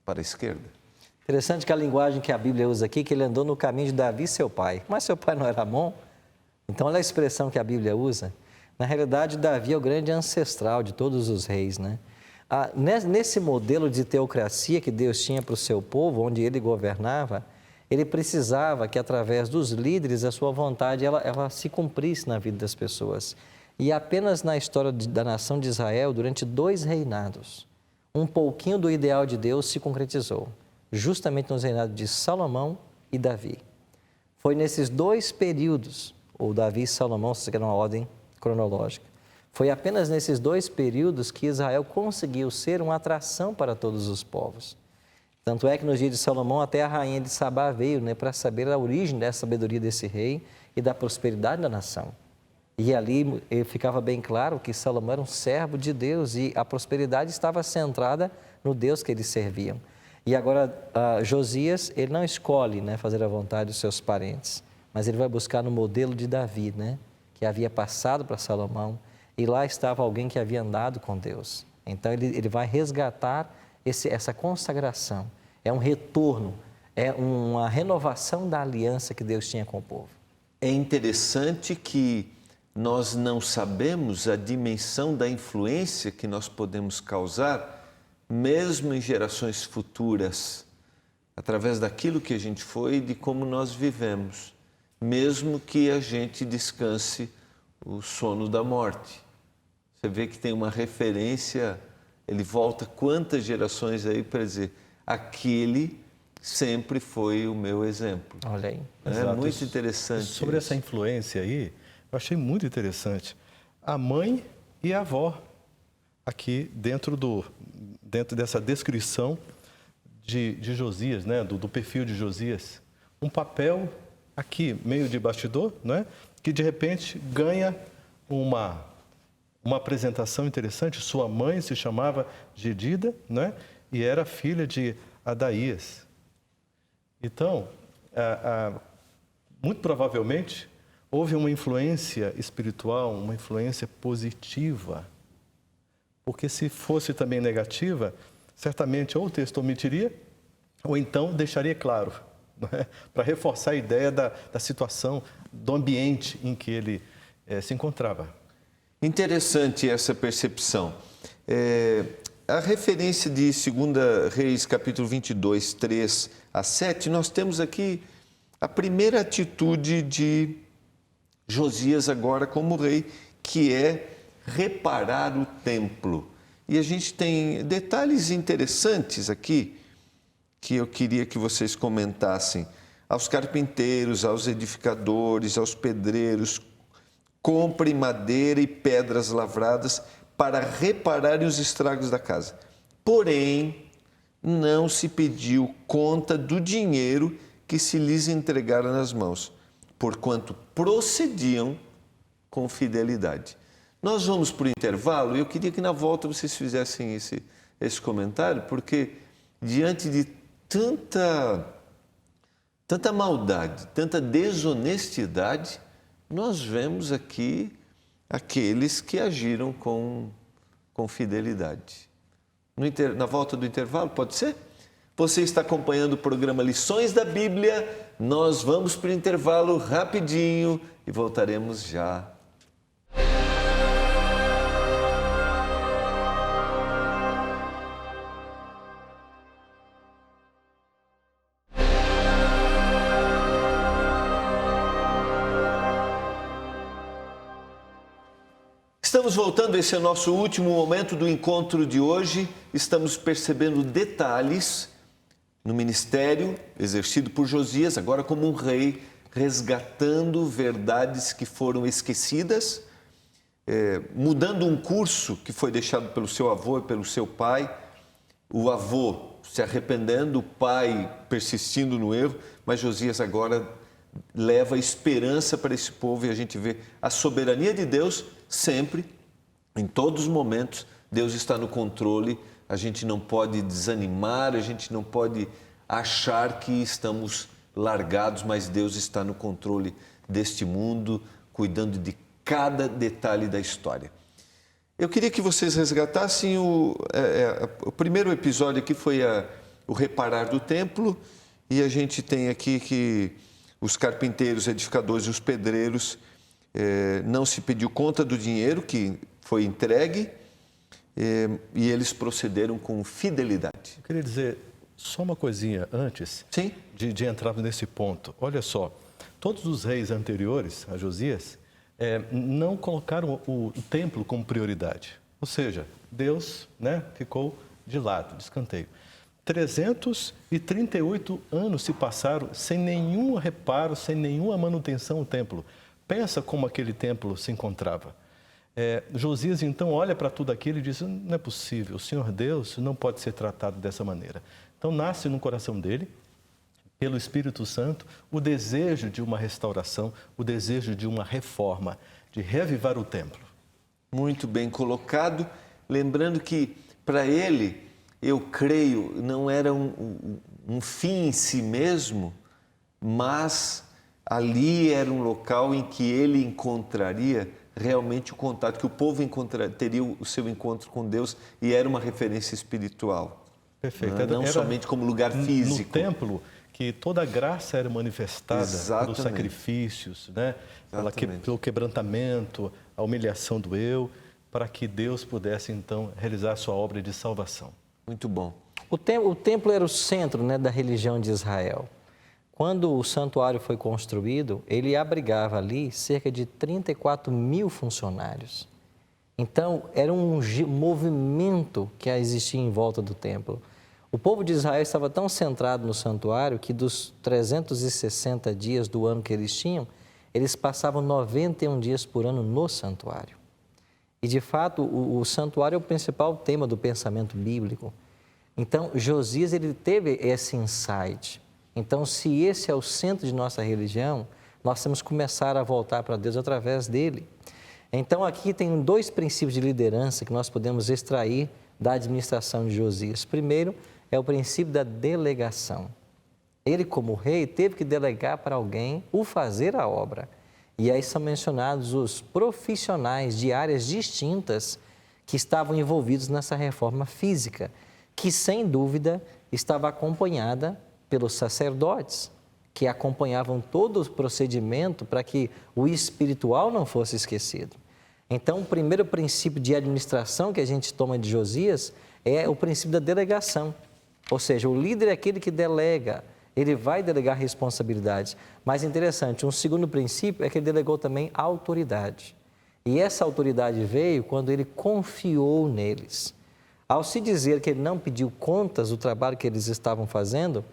Speaker 2: para a esquerda.
Speaker 4: Interessante que a linguagem que a Bíblia usa aqui, que ele andou no caminho de Davi, seu pai. Mas seu pai não era bom? Então, olha a expressão que a Bíblia usa. Na realidade, Davi é o grande ancestral de todos os reis, né? Nesse modelo de teocracia que Deus tinha para o seu povo, onde ele governava, ele precisava que, através dos líderes, a sua vontade ela se cumprisse na vida das pessoas. E apenas na história da nação de Israel, durante 2 reinados, um pouquinho do ideal de Deus se concretizou, justamente nos reinados de Salomão e Davi. Foi nesses 2 períodos, ou Davi e Salomão, se quer uma ordem cronológica, foi apenas nesses 2 períodos que Israel conseguiu ser uma atração para todos os povos. Tanto é que nos dias de Salomão até a rainha de Sabá veio, né, para saber a origem da sabedoria desse rei e da prosperidade da nação. E ali ficava bem claro que Salomão era um servo de Deus e a prosperidade estava centrada no Deus que eles serviam. E agora Josias, ele não escolhe, né, fazer a vontade dos seus parentes, mas ele vai buscar no modelo de Davi, né, que havia passado para Salomão, e lá estava alguém que havia andado com Deus. Então ele vai resgatar essa consagração, é um retorno, é uma renovação da aliança que Deus tinha com o povo.
Speaker 2: É interessante que nós não sabemos a dimensão da influência que nós podemos causar, mesmo em gerações futuras, através daquilo que a gente foi e de como nós vivemos, mesmo que a gente descanse o sono da morte. Você vê que tem uma referência, ele volta quantas gerações aí para dizer, aquele sempre foi o meu exemplo.
Speaker 4: Olha aí.
Speaker 2: É muito interessante.
Speaker 3: Sobre essa influência aí, eu achei muito interessante. A mãe e a avó, aqui dentro dessa descrição de Josias, né? do perfil de Josias. Um papel aqui, meio de bastidor, né? Que de repente ganha uma apresentação interessante. Sua mãe se chamava Gedida, né? E era filha de Adaías. Então, muito provavelmente, houve uma influência espiritual, uma influência positiva. Porque se fosse também negativa, certamente ou o texto omitiria, ou então deixaria claro, né? Para reforçar a ideia da situação, do ambiente em que ele se encontrava.
Speaker 2: Interessante essa percepção. A referência de 2 Reis, capítulo 22, 3 a 7, nós temos aqui a primeira atitude de Josias agora como rei, que é reparar o templo. E a gente tem detalhes interessantes aqui, que eu queria que vocês comentassem. Aos carpinteiros, aos edificadores, aos pedreiros, comprem madeira e pedras lavradas para repararem os estragos da casa. Porém, não se pediu conta do dinheiro que se lhes entregara nas mãos, porquanto procediam com fidelidade. Nós vamos para o intervalo e eu queria que na volta vocês fizessem esse comentário, porque diante de tanta maldade, tanta desonestidade, nós vemos aqui aqueles que agiram com fidelidade. Na volta do intervalo, pode ser? Você está acompanhando o programa Lições da Bíblia. Nós vamos para o intervalo rapidinho e voltaremos já. Estamos voltando, esse é o nosso último momento do encontro de hoje. Estamos percebendo detalhes no ministério exercido por Josias, agora como um rei, resgatando verdades que foram esquecidas, mudando um curso que foi deixado pelo seu avô e pelo seu pai. O avô se arrependendo, o pai persistindo no erro, mas Josias agora leva esperança para esse povo e a gente vê a soberania de Deus sempre, em todos os momentos. Deus está no controle, a gente não pode desanimar, a gente não pode achar que estamos largados, mas Deus está no controle deste mundo, cuidando de cada detalhe da história. Eu queria que vocês resgatassem o primeiro episódio aqui foi o reparar do templo, e a gente tem aqui que os carpinteiros, edificadores e os pedreiros não se pediu conta do dinheiro que foi entregue e eles procederam com fidelidade.
Speaker 3: Eu queria dizer só uma coisinha antes de entrar nesse ponto. Olha só, todos os reis anteriores a Josias não colocaram o templo como prioridade. Ou seja, Deus ficou de lado, de escanteio. 338 anos se passaram sem nenhum reparo, sem nenhuma manutenção do templo. Pensa como aquele templo se encontrava. Josias, então, olha para tudo aquilo e diz, não é possível, o Senhor Deus não pode ser tratado dessa maneira. Então, nasce no coração dele, pelo Espírito Santo, o desejo de uma restauração, o desejo de uma reforma, de reavivar o templo.
Speaker 2: Muito bem colocado. Lembrando que, para ele, eu creio, não era um fim em si mesmo, mas ali era um local em que ele encontraria realmente o contato, que o povo teria o seu encontro com Deus, e era uma referência espiritual.
Speaker 3: Perfeito.
Speaker 2: Não somente como lugar físico.
Speaker 3: No templo, que toda a graça era manifestada pelos sacrifícios, pelo quebrantamento, a humilhação do eu, para que Deus pudesse, então, realizar a sua obra de salvação.
Speaker 2: Muito bom.
Speaker 4: O templo era o centro da religião de Israel. Quando o santuário foi construído, ele abrigava ali cerca de 34 mil funcionários. Então, era um movimento que existia em volta do templo. O povo de Israel estava tão centrado no santuário que dos 360 dias do ano que eles tinham, eles passavam 91 dias por ano no santuário. E, de fato, o santuário é o principal tema do pensamento bíblico. Então, Josias, ele teve esse insight. Então, se esse é o centro de nossa religião, nós temos que começar a voltar para Deus através dele. Então, aqui tem 2 princípios de liderança que nós podemos extrair da administração de Josias. Primeiro, é o princípio da delegação. Ele, como rei, teve que delegar para alguém o fazer a obra. E aí são mencionados os profissionais de áreas distintas que estavam envolvidos nessa reforma física, que, sem dúvida, estava acompanhada pelos sacerdotes, que acompanhavam todo o procedimento para que o espiritual não fosse esquecido. Então, o primeiro princípio de administração que a gente toma de Josias é o princípio da delegação. Ou seja, o líder é aquele que delega, ele vai delegar responsabilidades. Mas interessante, um segundo princípio é que ele delegou também a autoridade. E essa autoridade veio quando ele confiou neles. Ao se dizer que ele não pediu contas do trabalho que eles estavam fazendo,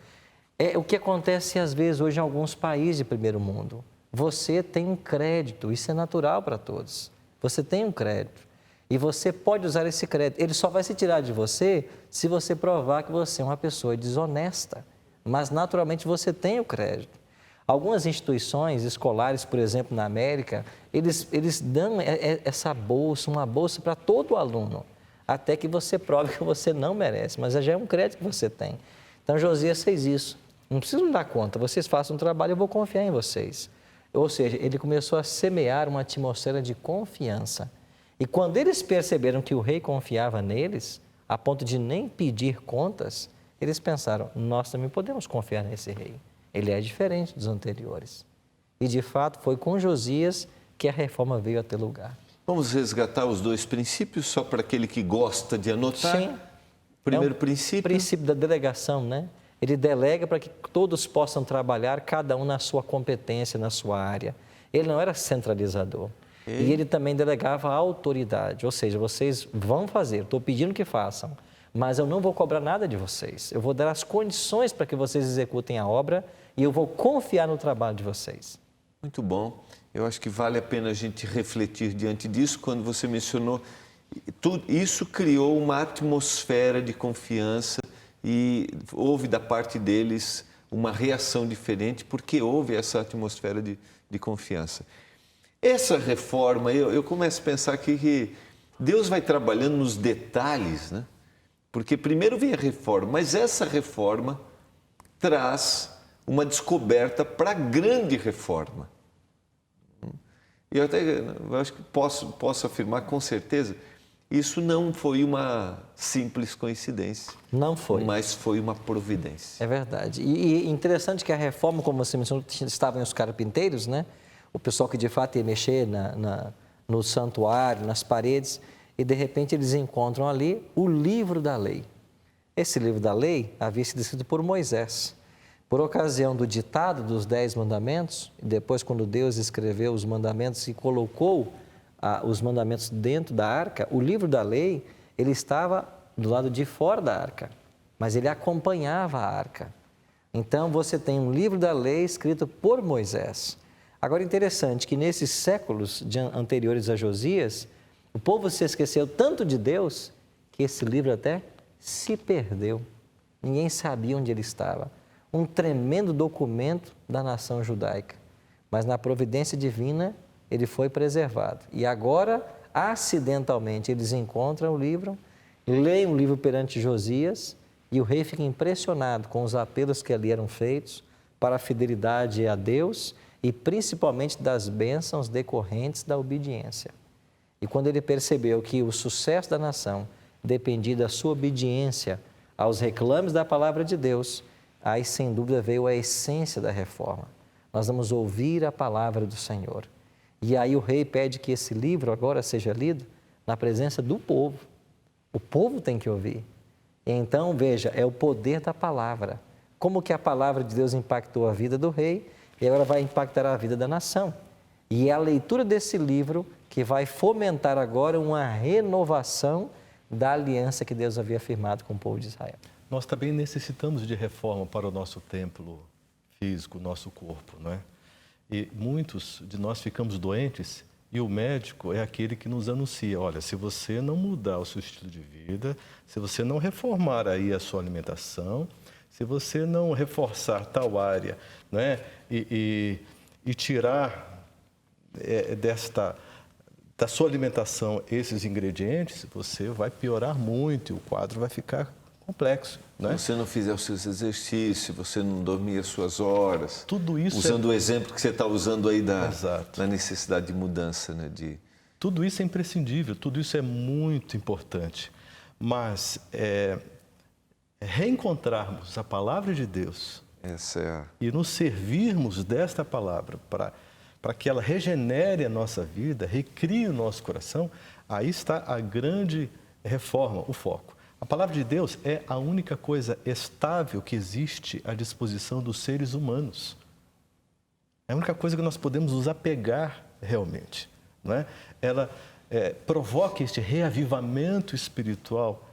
Speaker 4: é o que acontece às vezes hoje em alguns países de primeiro mundo. Você tem um crédito, isso é natural para todos. Você tem um crédito e você pode usar esse crédito. Ele só vai se tirar de você se você provar que você é uma pessoa desonesta. Mas naturalmente você tem o crédito. Algumas instituições escolares, por exemplo, na América, eles dão essa bolsa, uma bolsa para todo aluno, até que você prove que você não merece, mas já é um crédito que você tem. Então, Josias fez isso. Não precisa me dar conta, vocês façam um trabalho, eu vou confiar em vocês. Ou seja, ele começou a semear uma atmosfera de confiança. E quando eles perceberam que o rei confiava neles, a ponto de nem pedir contas, eles pensaram, nós também podemos confiar nesse rei. Ele é diferente dos anteriores. E, de fato, foi com Josias que a reforma veio a ter lugar.
Speaker 2: Vamos resgatar os 2 princípios, só para aquele que gosta de anotar?
Speaker 4: Sim.
Speaker 2: Primeiro princípio?
Speaker 4: O princípio da delegação, Ele delega para que todos possam trabalhar, cada um na sua competência, na sua área. Ele não era centralizador. E ele também delegava a autoridade, ou seja, vocês vão fazer, estou pedindo que façam, mas eu não vou cobrar nada de vocês. Eu vou dar as condições para que vocês executem a obra e eu vou confiar no trabalho de vocês.
Speaker 2: Muito bom. Eu acho que vale a pena a gente refletir diante disso, quando você mencionou, isso criou uma atmosfera de confiança e houve da parte deles uma reação diferente, porque houve essa atmosfera de confiança. Essa reforma, eu começo a pensar que Deus vai trabalhando nos detalhes, né? Porque primeiro vem a reforma, mas essa reforma traz uma descoberta para a grande reforma. E eu acho que posso afirmar com certeza, isso não foi uma simples coincidência.
Speaker 4: Não foi.
Speaker 2: Mas foi uma providência.
Speaker 4: É verdade. E interessante que a reforma, como você mencionou, estavam os carpinteiros, né? O pessoal que de fato ia mexer no santuário, nas paredes, e de repente eles encontram ali o livro da lei. Esse livro da lei havia sido escrito por Moisés. Por ocasião do ditado dos 10 mandamentos, e depois quando Deus escreveu os mandamentos e colocou os mandamentos dentro da arca, o livro da lei, ele estava do lado de fora da arca, mas ele acompanhava a arca. Então você tem um livro da lei escrito por Moisés. Agora, interessante que nesses séculos anteriores a Josias, o povo se esqueceu tanto de Deus que esse livro até se perdeu. Ninguém sabia onde ele estava. Um tremendo documento da nação judaica. Mas na providência divina, ele foi preservado. E agora, acidentalmente, eles encontram o livro, leem o livro perante Josias e o rei fica impressionado com os apelos que ali eram feitos para a fidelidade a Deus e principalmente das bênçãos decorrentes da obediência. E quando ele percebeu que o sucesso da nação dependia da sua obediência aos reclames da palavra de Deus, aí sem dúvida veio a essência da reforma. Nós vamos ouvir a palavra do Senhor. E aí o rei pede que esse livro agora seja lido na presença do povo. O povo tem que ouvir. E então, veja, é o poder da palavra. Como que a palavra de Deus impactou a vida do rei e agora vai impactar a vida da nação. E é a leitura desse livro que vai fomentar agora uma renovação da aliança que Deus havia firmado com o povo de Israel.
Speaker 3: Nós também necessitamos de reforma para o nosso templo físico, nosso corpo, não é? E muitos de nós ficamos doentes e o médico é aquele que nos anuncia, olha, se você não mudar o seu estilo de vida, se você não reformar aí a sua alimentação, se você não reforçar tal área, não é? E tirar da sua alimentação esses ingredientes, você vai piorar muito e o quadro vai ficar complexo. Não é?
Speaker 2: Se você não fizer os seus exercícios, você não dormir as suas horas.
Speaker 3: Tudo isso
Speaker 2: usando o exemplo que você está usando aí da
Speaker 3: Exato.
Speaker 2: necessidade de mudança. Né?
Speaker 3: Tudo isso é imprescindível, tudo isso é muito importante. Mas reencontrarmos a palavra de Deus e nos servirmos desta palavra para que ela regenere a nossa vida, recrie o nosso coração, aí está a grande reforma, o foco. A palavra de Deus é a única coisa estável que existe à disposição dos seres humanos. É a única coisa que nós podemos nos apegar realmente. Não é? Ela provoca este reavivamento espiritual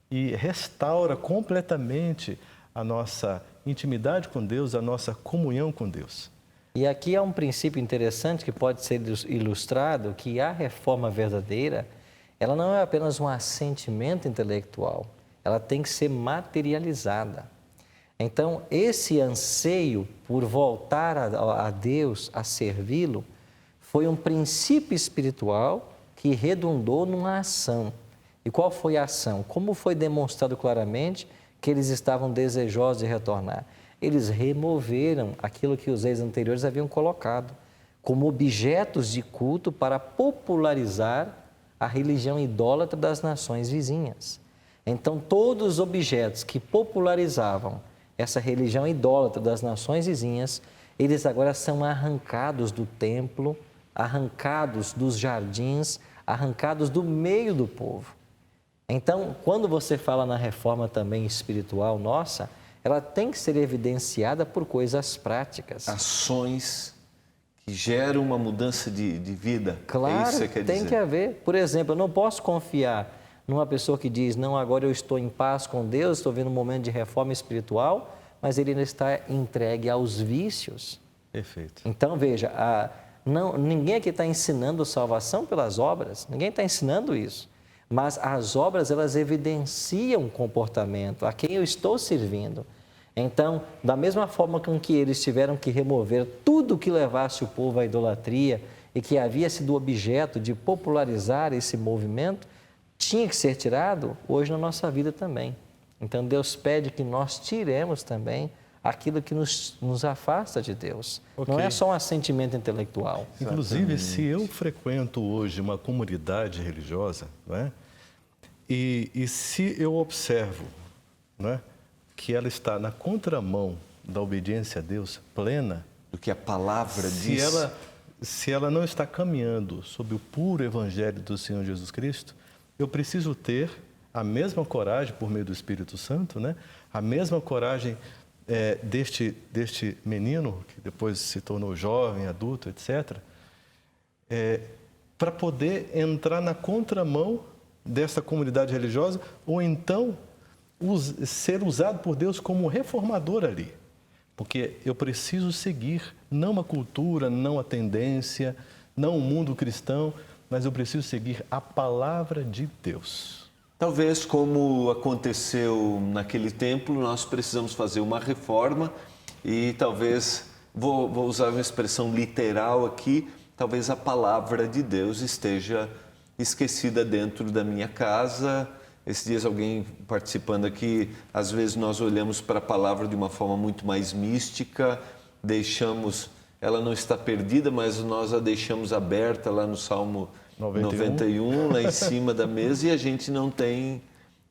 Speaker 3: e restaura completamente a nossa intimidade com Deus, a nossa comunhão com Deus.
Speaker 4: E aqui há um princípio interessante que pode ser ilustrado, que a reforma verdadeira, ela não é apenas um assentimento intelectual, ela tem que ser materializada. Então, esse anseio por voltar a Deus, a servi-lo, foi um princípio espiritual que redundou numa ação. E qual foi a ação? Como foi demonstrado claramente que eles estavam desejosos de retornar? Eles removeram aquilo que os reis anteriores haviam colocado como objetos de culto para popularizar a religião idólatra das nações vizinhas. Então, todos os objetos que popularizavam essa religião idólatra das nações vizinhas, eles agora são arrancados do templo, arrancados dos jardins, arrancados do meio do povo. Então, quando você fala na reforma também espiritual nossa, ela tem que ser evidenciada por coisas práticas.
Speaker 2: Ações que gera uma mudança de vida.
Speaker 4: Claro,
Speaker 2: é isso que você quer
Speaker 4: tem
Speaker 2: dizer?
Speaker 4: que haver. Por exemplo, eu não posso confiar numa pessoa que diz, não, agora eu estou em paz com Deus, estou vivendo um momento de reforma espiritual, mas ele ainda está entregue aos vícios.
Speaker 3: Perfeito.
Speaker 4: Então, veja, ninguém aqui está ensinando salvação pelas obras, ninguém está ensinando isso. Mas as obras, elas evidenciam o comportamento, a quem eu estou servindo. Então, da mesma forma com que eles tiveram que remover tudo que levasse o povo à idolatria e que havia sido objeto de popularizar esse movimento, tinha que ser tirado hoje na nossa vida também. Então, Deus pede que nós tiremos também aquilo que nos afasta de Deus.
Speaker 3: Ok.
Speaker 4: Não é só um assentimento intelectual.
Speaker 3: Inclusive, se eu frequento hoje uma comunidade religiosa, não é? E se eu observo, não é, que ela está na contramão da obediência a Deus plena,
Speaker 2: Do que a palavra diz.
Speaker 3: se ela não está caminhando sob o puro evangelho do Senhor Jesus Cristo, eu preciso ter a mesma coragem por meio do Espírito Santo, né? A mesma coragem deste menino, que depois se tornou jovem, adulto, etc., para poder entrar na contramão dessa comunidade religiosa, ou então ser usado por Deus como reformador ali. Porque eu preciso seguir não a cultura, não a tendência, não o mundo cristão, mas eu preciso seguir a palavra de Deus.
Speaker 2: Talvez, como aconteceu naquele templo, nós precisamos fazer uma reforma e talvez, vou usar uma expressão literal aqui, talvez a palavra de Deus esteja esquecida dentro da minha casa. Esses dias alguém participando aqui, às vezes nós olhamos para a palavra de uma forma muito mais mística, ela não está perdida, mas nós a deixamos aberta lá no Salmo 91, lá em cima da mesa, e a gente não tem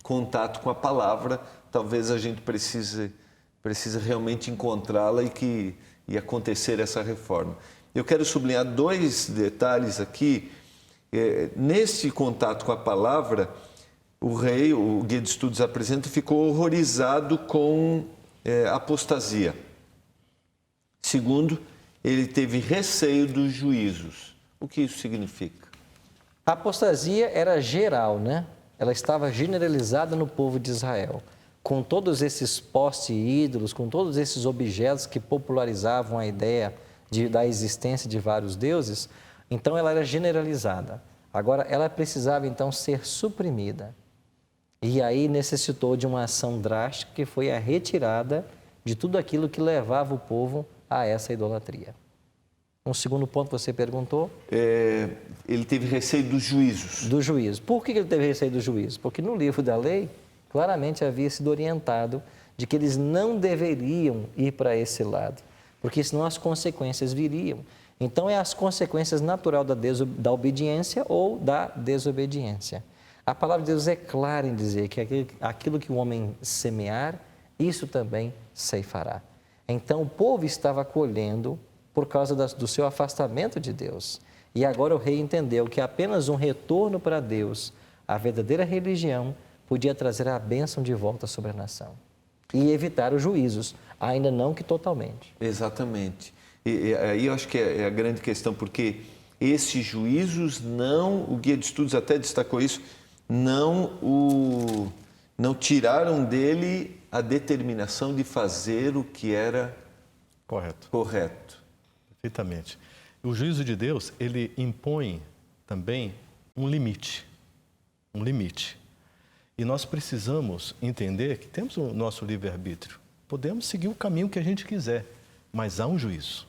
Speaker 2: contato com a palavra. Talvez a gente precise realmente encontrá-la e acontecer essa reforma. Eu quero sublinhar 2 detalhes aqui. Neste contato com a palavra, o rei, o Guia de Estudos apresenta, ficou horrorizado com a apostasia. Segundo, ele teve receio dos juízos. O que isso significa?
Speaker 4: A apostasia era geral, né? Ela estava generalizada no povo de Israel. Com todos esses postes e ídolos, com todos esses objetos que popularizavam a ideia da existência de vários deuses, então ela era generalizada. Agora, ela precisava então ser suprimida. E aí necessitou de uma ação drástica, que foi a retirada de tudo aquilo que levava o povo a essa idolatria. Um segundo ponto que você perguntou?
Speaker 2: Ele teve receio dos juízos.
Speaker 4: Do juízo. Por que ele teve receio do juízo? Porque no livro da lei, claramente havia sido orientado de que eles não deveriam ir para esse lado, porque senão as consequências viriam. Então, é as consequências naturais da obediência ou da desobediência. A palavra de Deus é clara em dizer que aquilo que o homem semear, isso também ceifará. Então, o povo estava colhendo por causa do seu afastamento de Deus. E agora o rei entendeu que apenas um retorno para Deus, a verdadeira religião, podia trazer a bênção de volta sobre a nação e evitar os juízos, ainda não que totalmente.
Speaker 2: Exatamente. E aí eu acho que é a grande questão, porque esses juízos o Guia de Estudos até destacou isso, não tiraram dele a determinação de fazer o que era correto.
Speaker 3: Perfeitamente. O juízo de Deus, ele impõe também um limite. E nós precisamos entender que temos o nosso livre-arbítrio. Podemos seguir o caminho que a gente quiser, mas há um juízo.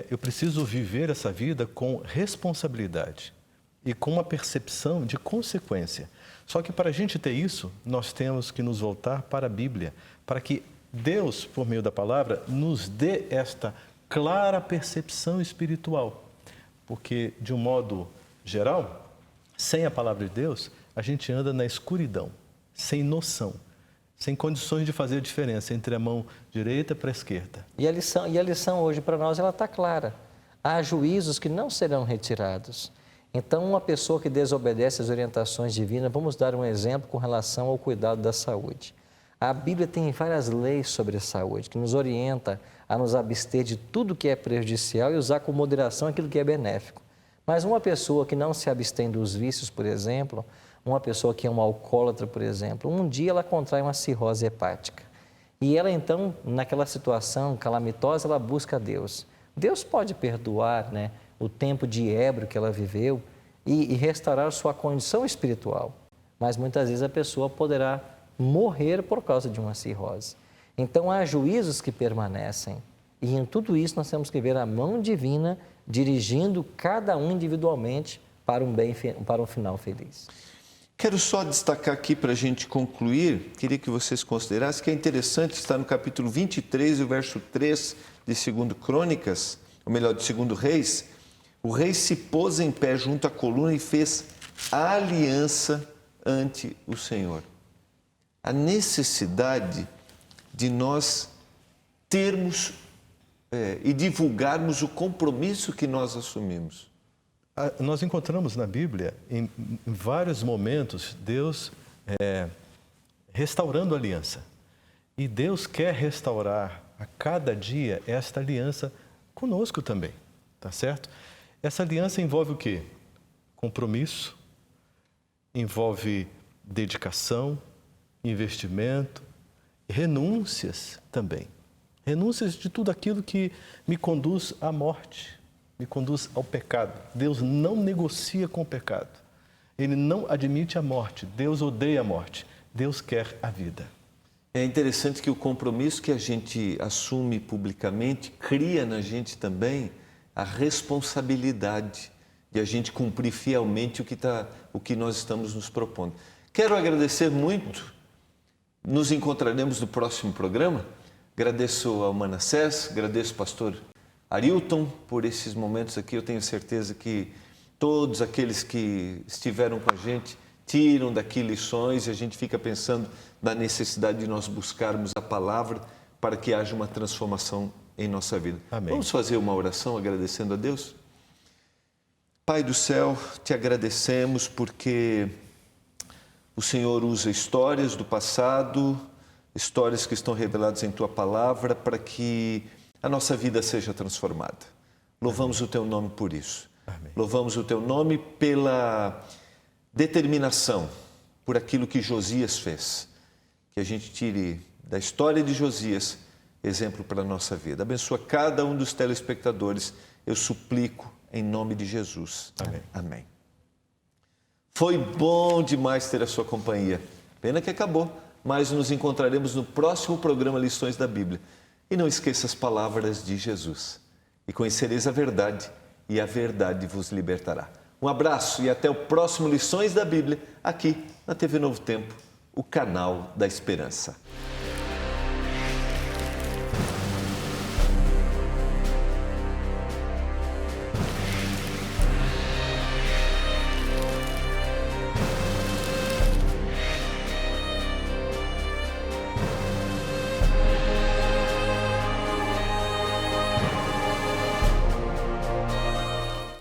Speaker 3: Eu preciso viver essa vida com responsabilidade e com uma percepção de consequência. Só que para a gente ter isso, nós temos que nos voltar para a Bíblia, para que Deus, por meio da palavra, nos dê esta clara percepção espiritual. Porque, de um modo geral, sem a palavra de Deus, a gente anda na escuridão, sem noção, sem condições de fazer a diferença entre a mão direita para a esquerda.
Speaker 4: E a lição hoje para nós, ela está clara. Há juízos que não serão retirados. Então, uma pessoa que desobedece às orientações divinas, vamos dar um exemplo com relação ao cuidado da saúde. A Bíblia tem várias leis sobre a saúde que nos orienta a nos abster de tudo que é prejudicial e usar com moderação aquilo que é benéfico. Mas uma pessoa que não se abstém dos vícios, por exemplo, uma pessoa que é uma alcoólatra, por exemplo, um dia ela contrai uma cirrose hepática. E ela então, naquela situação calamitosa, ela busca Deus. Deus pode perdoar, né, o tempo de ébrio que ela viveu e restaurar sua condição espiritual. Mas muitas vezes a pessoa poderá morrer por causa de uma cirrose. Então há juízos que permanecem. E em tudo isso nós temos que ver a mão divina dirigindo cada um individualmente para um final feliz.
Speaker 2: Quero só destacar aqui para a gente concluir, queria que vocês considerassem que é interessante, está no capítulo 23, o verso 3 de 2 Crônicas, ou melhor, de 2 Reis, o rei se pôs em pé junto à coluna e fez a aliança ante o Senhor. A necessidade de nós termos e divulgarmos o compromisso que nós assumimos.
Speaker 3: Nós encontramos na Bíblia, em vários momentos, Deus restaurando a aliança. E Deus quer restaurar a cada dia esta aliança conosco também, tá certo? Essa aliança envolve o quê? Compromisso, envolve dedicação, investimento, renúncias também. Renúncias de tudo aquilo que me conduz à morte, me conduz ao pecado. Deus não negocia com o pecado. Ele não admite a morte. Deus odeia a morte. Deus quer a vida.
Speaker 2: É interessante que o compromisso que a gente assume publicamente cria na gente também a responsabilidade de a gente cumprir fielmente o que nós estamos nos propondo. Quero agradecer muito. Nos encontraremos no próximo programa. Agradeço ao Manassés, agradeço ao pastor Arilton por esses momentos aqui. Eu tenho certeza que todos aqueles que estiveram com a gente tiram daqui lições e a gente fica pensando na necessidade de nós buscarmos a palavra para que haja uma transformação em nossa vida.
Speaker 3: Amém.
Speaker 2: Vamos fazer uma oração agradecendo a Deus? Pai do céu, te agradecemos porque o Senhor usa histórias do passado, histórias que estão reveladas em Tua Palavra para que a nossa vida seja transformada. Louvamos o Teu nome por isso.
Speaker 3: Amém.
Speaker 2: Louvamos o Teu nome pela determinação, por aquilo que Josias fez. Que a gente tire da história de Josias exemplo para a nossa vida. Abençoa cada um dos telespectadores, eu suplico em nome de Jesus.
Speaker 3: Amém.
Speaker 2: Amém. Foi bom demais ter a sua companhia. Pena que acabou, mas nos encontraremos no próximo programa Lições da Bíblia. E não esqueça as palavras de Jesus. E conhecereis a verdade, e a verdade vos libertará. Um abraço e até o próximo Lições da Bíblia, aqui na TV Novo Tempo, o canal da Esperança.